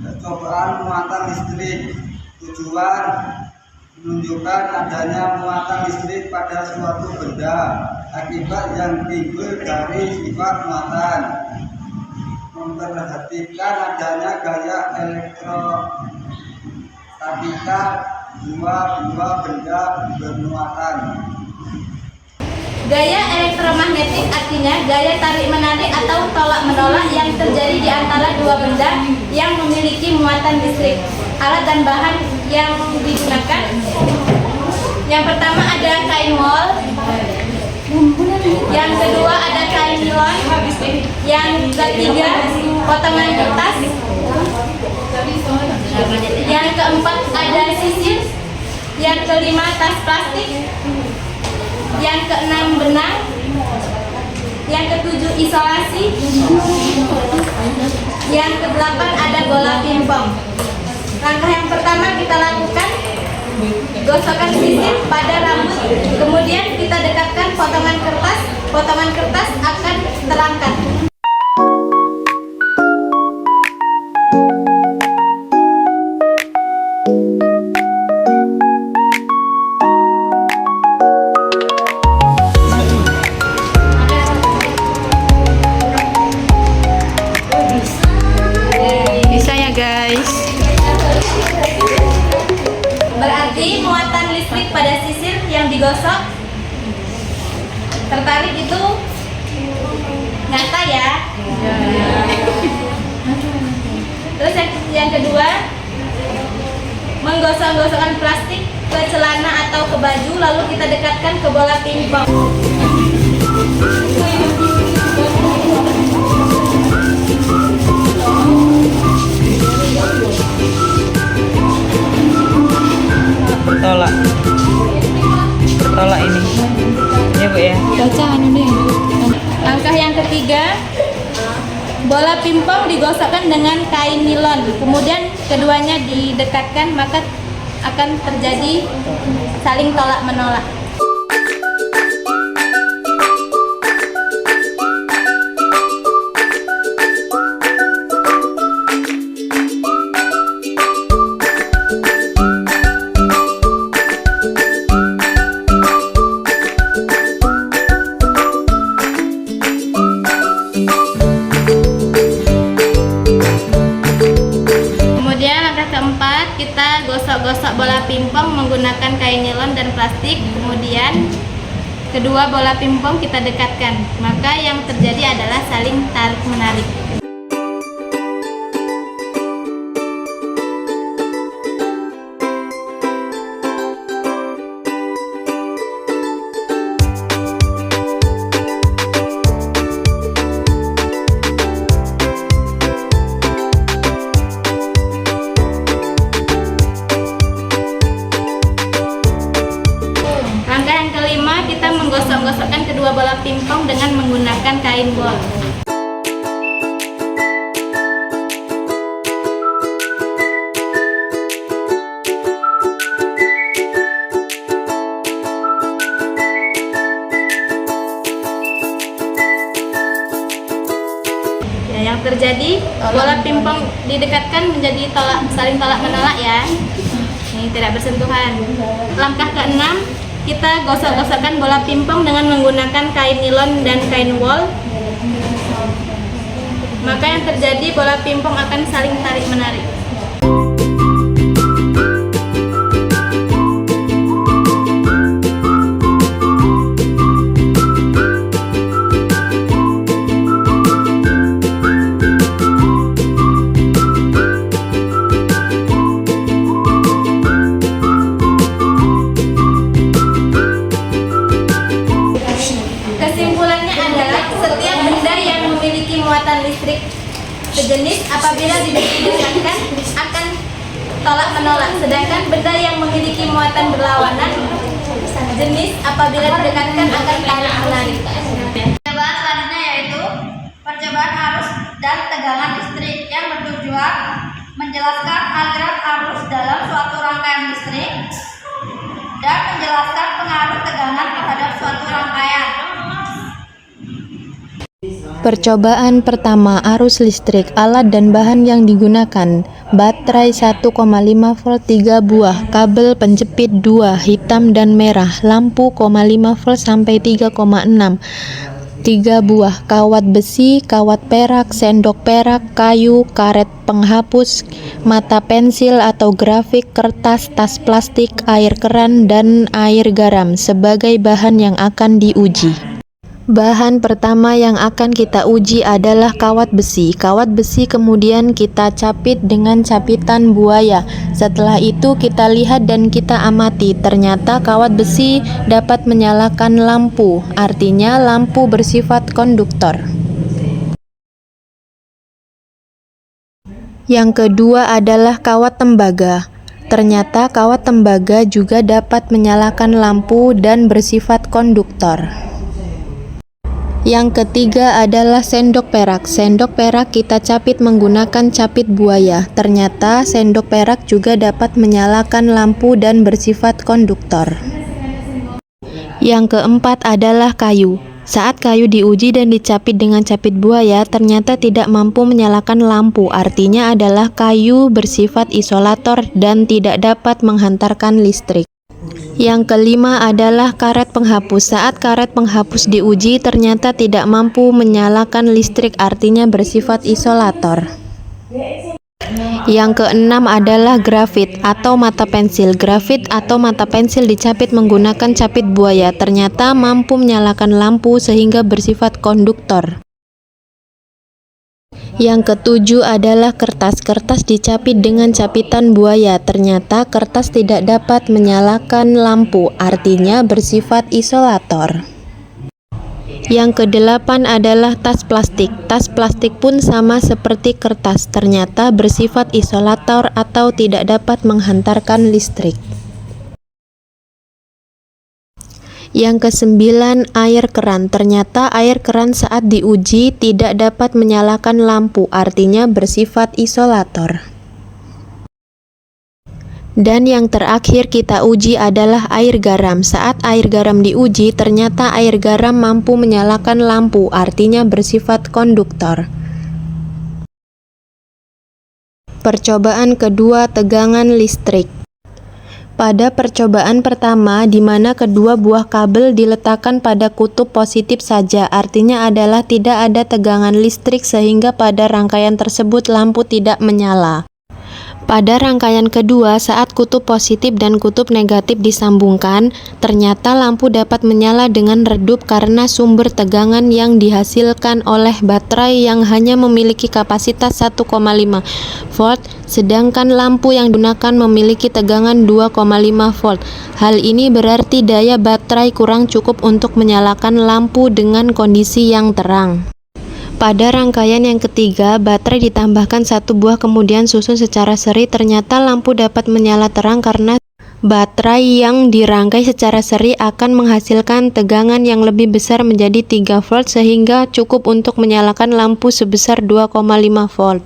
percobaan muatan listrik. Tujuan menunjukkan adanya muatan listrik pada suatu benda akibat yang timbul dari sifat muatan. Memperhatikan adanya gaya elektrostatika dua benda bermuatan. Gaya elektromagnetik artinya gaya tarik-menarik atau tolak-menolak yang terjadi di antara dua benda yang memiliki muatan listrik. Alat dan bahan yang digunakan, yang pertama ada kain wol, yang kedua ada kain nilon, yang ketiga potongan kertas, yang keempat ada sisir, yang kelima tas plastik, yang keenam benang, yang ketujuh isolasi, yang kedelapan ada bola pingpong. Langkah yang pertama kita lakukan gosokkan sisir pada rambut, kemudian kita dekatkan potongan kertas akan terangkat. Bisa ya guys. Berarti muatan listrik pada sisir yang digosok tertarik itu nyata ya. Terus yang kedua, menggosok-gosokkan plastik ke celana atau ke baju lalu kita dekatkan ke bola pingpong. Tolak ini ya Bu ya. Baca anu deh. Langkah yang ketiga, bola pingpong digosokkan dengan kain nilon, kemudian keduanya didekatkan, maka akan terjadi saling tolak menolak. Kita gosok-gosok bola pingpong menggunakan kain nilon dan plastik, kemudian kedua bola pingpong kita dekatkan, maka yang terjadi adalah saling tarik-menarik. Kita menggosok-gosokkan kedua bola pingpong dengan menggunakan kain wol. Ya, yang terjadi bola pingpong didekatkan menjadi saling tolak menolak ya. Ini tidak bersentuhan. Langkah keenam, kita gosok-gosokkan bola pingpong dengan menggunakan kain nilon dan kain wol, maka yang terjadi bola pingpong akan saling tarik-menarik. Kesimpulannya adalah setiap benda yang memiliki muatan listrik sejenis apabila didekatkan akan tolak menolak, sedangkan benda yang memiliki muatan berlawanan jenis apabila didekatkan akan tarik menarik. Percobaan selanjutnya yaitu percobaan arus dan tegangan listrik yang bertujuan menjelaskan aliran arus dalam suatu rangkaian listrik dan menjelaskan pengaruh tegangan terhadap suatu rangkaian. Percobaan pertama, arus listrik, alat dan bahan yang digunakan. Baterai 1,5 volt 3 buah, kabel penjepit 2 hitam dan merah, lampu 0,5 volt sampai 3,6 3 buah, kawat besi, kawat perak, sendok perak, kayu, karet penghapus, mata pensil atau grafik, kertas, tas plastik, air keran, dan air garam sebagai bahan yang akan diuji. Bahan pertama yang akan kita uji adalah kawat besi. Kawat besi kemudian kita capit dengan capitan buaya. Setelah itu kita lihat dan kita amati. Ternyata kawat besi dapat menyalakan lampu. Artinya lampu bersifat konduktor. Yang kedua adalah kawat tembaga. Ternyata kawat tembaga juga dapat menyalakan lampu dan bersifat konduktor. Yang ketiga adalah sendok perak. Sendok perak kita capit menggunakan capit buaya. Ternyata sendok perak juga dapat menyalakan lampu dan bersifat konduktor. Yang keempat adalah kayu. Saat kayu diuji dan dicapit dengan capit buaya, ternyata tidak mampu menyalakan lampu. Artinya adalah kayu bersifat isolator dan tidak dapat menghantarkan listrik. Yang kelima adalah karet penghapus. Saat karet penghapus diuji ternyata tidak mampu menyalakan listrik, artinya bersifat isolator. Yang keenam adalah grafit atau mata pensil. Grafit atau mata pensil dicapit menggunakan capit buaya. Ternyata mampu menyalakan lampu sehingga bersifat konduktor. Yang ketujuh adalah kertas. Kertas dicapit dengan capitan buaya. Ternyata kertas tidak dapat menyalakan lampu, artinya bersifat isolator. Yang kedelapan adalah tas plastik. Tas plastik pun sama seperti kertas. Ternyata bersifat isolator atau tidak dapat menghantarkan listrik. Yang kesembilan, air keran. Ternyata air keran saat diuji tidak dapat menyalakan lampu, artinya bersifat isolator. Dan yang terakhir kita uji adalah air garam. Saat air garam diuji, ternyata air garam mampu menyalakan lampu, artinya bersifat konduktor. Percobaan kedua, tegangan listrik. Pada percobaan pertama, di mana kedua buah kabel diletakkan pada kutub positif saja, artinya adalah tidak ada tegangan listrik sehingga pada rangkaian tersebut lampu tidak menyala. Pada rangkaian kedua, saat kutub positif dan kutub negatif disambungkan, ternyata lampu dapat menyala dengan redup karena sumber tegangan yang dihasilkan oleh baterai yang hanya memiliki kapasitas 1,5 volt, sedangkan lampu yang digunakan memiliki tegangan 2,5 volt. Hal ini berarti daya baterai kurang cukup untuk menyalakan lampu dengan kondisi yang terang. Pada rangkaian yang ketiga, baterai ditambahkan satu buah kemudian susun secara seri. Ternyata lampu dapat menyala terang karena baterai yang dirangkai secara seri akan menghasilkan tegangan yang lebih besar menjadi 3 volt sehingga cukup untuk menyalakan lampu sebesar 2,5 volt.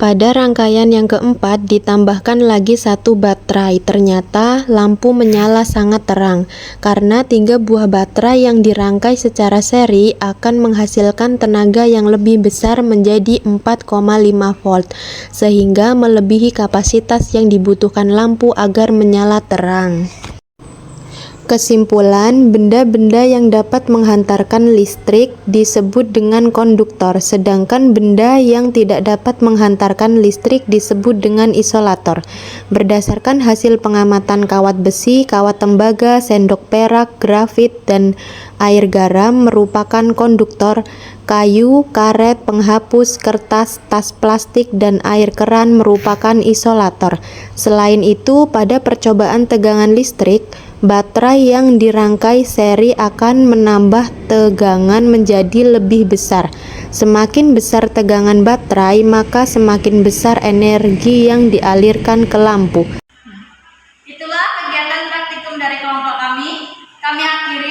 Pada rangkaian yang keempat ditambahkan lagi satu baterai. Ternyata lampu menyala sangat terang karena 3 buah baterai yang dirangkai secara seri akan menghasilkan tenaga yang lebih besar menjadi 4,5 volt sehingga melebihi kapasitas yang dibutuhkan lampu agar menyala terang. Kesimpulan, benda-benda yang dapat menghantarkan listrik disebut dengan konduktor, sedangkan benda yang tidak dapat menghantarkan listrik disebut dengan isolator. Berdasarkan hasil pengamatan kawat besi, kawat tembaga, sendok perak, grafit, dan air garam merupakan konduktor, kayu, karet, penghapus, kertas, tas plastik, dan air keran merupakan isolator. Selain itu, pada percobaan tegangan listrik, baterai yang dirangkai seri akan menambah tegangan menjadi lebih besar. Semakin besar tegangan baterai, maka semakin besar energi yang dialirkan ke lampu. Itulah kegiatan praktikum dari kelompok kami. Kami akhiri